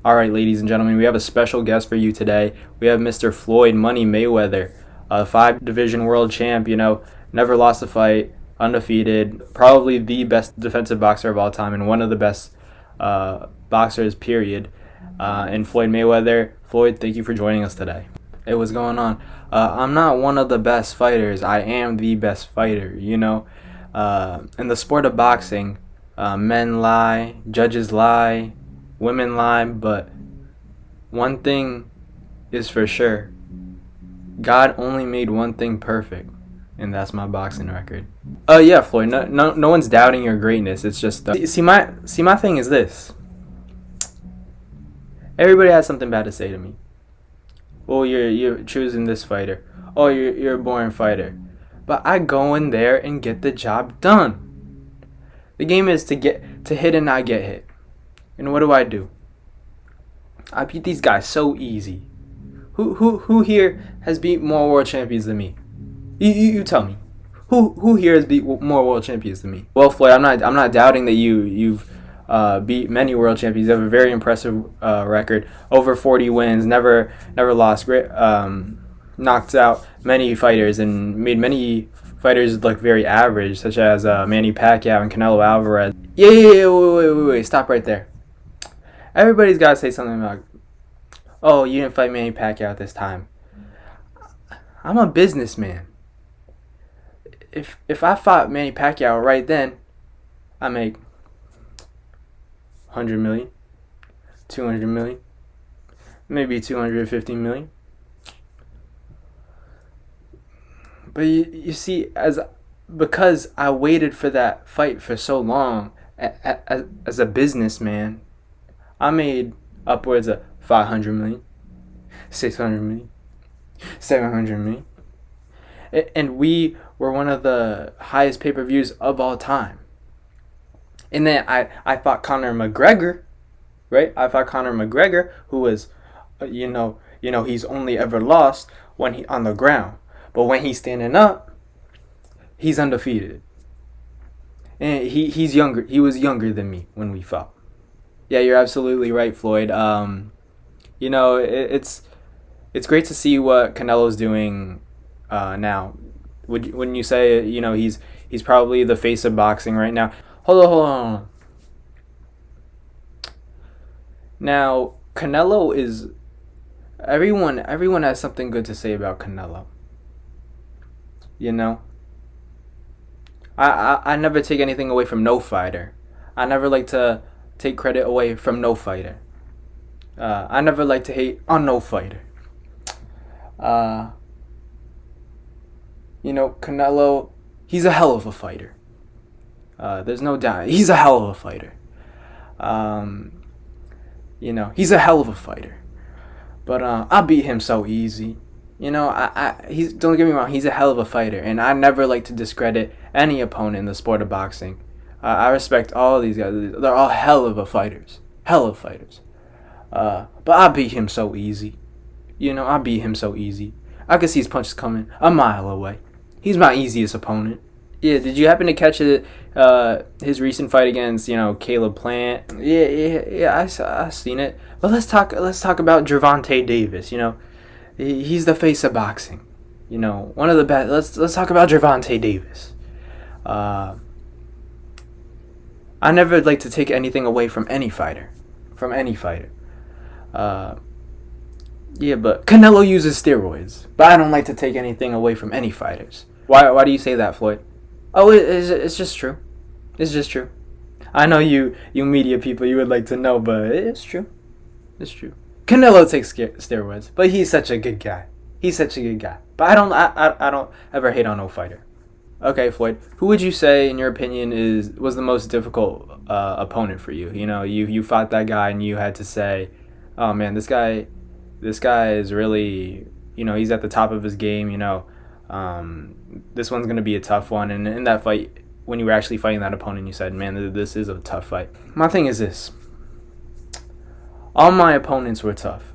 All right, ladies and gentlemen, we have a special guest for you today. We have Mr. Floyd Money Mayweather, a five-division world champ, never lost a fight, undefeated, probably the best defensive boxer of all time and one of the best boxers, period. And Floyd Mayweather. Floyd, thank you for joining us today. Hey, what's going on? I'm not one of the best fighters. I am the best fighter, In the sport of boxing, men lie, judges lie, women lie, but one thing is for sure. God only made one thing perfect, and that's my boxing record. Yeah, Floyd. No one's doubting your greatness. It's just my thing is this. Everybody has something bad to say to me. Oh, you're choosing this fighter. Oh, you're a boring fighter. But I go in there and get the job done. The game is to hit and not get hit. And what do? I beat these guys so easy. Who here has beat more world champions than me? You tell me. Who here has beat more world champions than me? Well, Floyd, I'm not doubting that you've beat many world champions. You have a very impressive record, over 40 wins, never lost. Great, knocked out many fighters and made many fighters look very average, such as Manny Pacquiao and Canelo Alvarez. Yeah, wait, stop right there. Everybody's got to say something about, oh, you didn't fight Manny Pacquiao at this time. I'm a businessman. If I fought Manny Pacquiao right then, I make 100 million, 200 million, maybe 250 million. But you see, because I waited for that fight for so long, as a businessman, I made upwards of 500 million, 600 million, 700 million. And we were one of the highest pay-per-views of all time. And then I fought Conor McGregor, right? I fought Conor McGregor, who was, he's only ever lost when he on the ground. But when he's standing up, he's undefeated. And he's younger. He was younger than me when we fought. Yeah, you're absolutely right, Floyd. It's great to see what Canelo's doing now. Wouldn't you say he's probably the face of boxing right now? Hold on. Now, Canelo is everyone has something good to say about Canelo. I never take anything away from no fighter. I never like to take credit away from no fighter. I never like to hate on no fighter. Canelo, he's a hell of a fighter. There's no doubt. He's a hell of a fighter. He's a hell of a fighter. But I beat him so easy. He's, don't get me wrong, he's a hell of a fighter, and I never like to discredit any opponent in the sport of boxing. I respect all these guys. They're all hell of fighters. But I beat him so easy. I beat him so easy. I could see his punches coming a mile away. He's my easiest opponent. Yeah, did you happen to catch his recent fight against, Caleb Plant? Yeah, I seen it. But let's talk about Gervonta Davis, He's the face of boxing. One of the best. Let's talk about Gervonta Davis. I never like to take anything away from any fighter. Yeah, but Canelo uses steroids. But I don't like to take anything away from any fighters. Why do you say that, Floyd? Oh, it's just true. It's just true. I know you media people, you would like to know, but it's true. It's true. Canelo takes steroids, but he's such a good guy. But I don't ever hate on no fighter. Okay, Floyd, who would you say, in your opinion, was the most difficult opponent for you? You fought that guy and you had to say, oh man, this guy is really, he's at the top of his game. This one's gonna be a tough one. And in that fight, when you were actually fighting that opponent, you said, man, this is a tough fight. My thing is this. All my opponents were tough.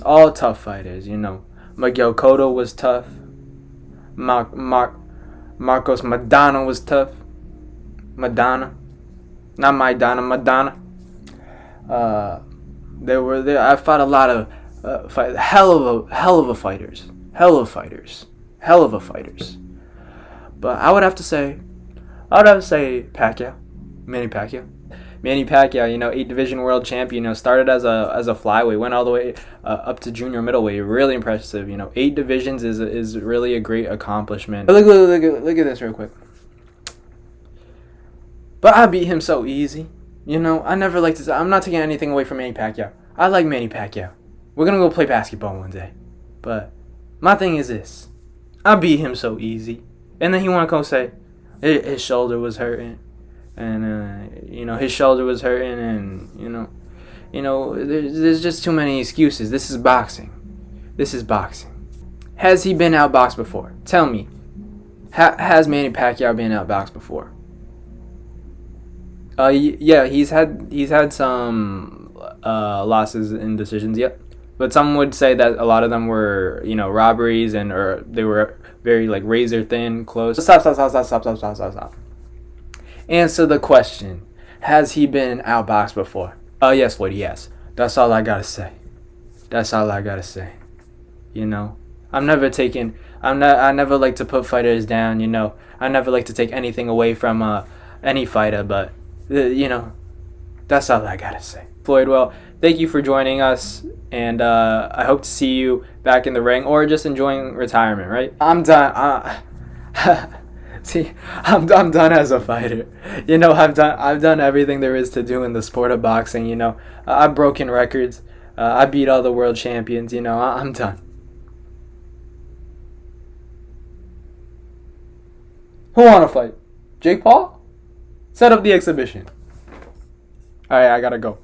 All tough fighters, Miguel Cotto was tough. Marcos Madonna was tough. Madonna. I fought a lot of hell of a fighters, hell of fighters, hell of a fighters. But I would have to say Pacquiao, Manny Pacquiao. Manny Pacquiao, 8 division world champion. Started as a flyweight, went all the way up to junior middleweight. Really impressive. 8 divisions is really a great accomplishment. But look at this real quick. But I beat him so easy. I never like to say, I'm not taking anything away from Manny Pacquiao. I like Manny Pacquiao. We're gonna go play basketball one day. But my thing is this: I beat him so easy, and then he wanna go say his shoulder was hurting. And his shoulder was hurting, and there's just too many excuses. This is boxing. Has he been outboxed before? Tell me. Has Manny Pacquiao been outboxed before? Yeah, he's had some losses in decisions. Yep. But some would say that a lot of them were robberies, or they were very like razor thin, close. Stop. Answer the question. Has he been outboxed before? Yes, Floyd, yes. That's all I gotta say. I never like to put fighters down, I never like to take anything away from any fighter, but, that's all I gotta say. Floyd, well, thank you for joining us, and I hope to see you back in the ring, or just enjoying retirement, right? I'm done. See, I'm done as a fighter. I've done everything there is to do in the sport of boxing. I've broken records. I beat all the world champions. I'm done. Who wanna fight? Jake Paul? Set up the exhibition. All right, I gotta go.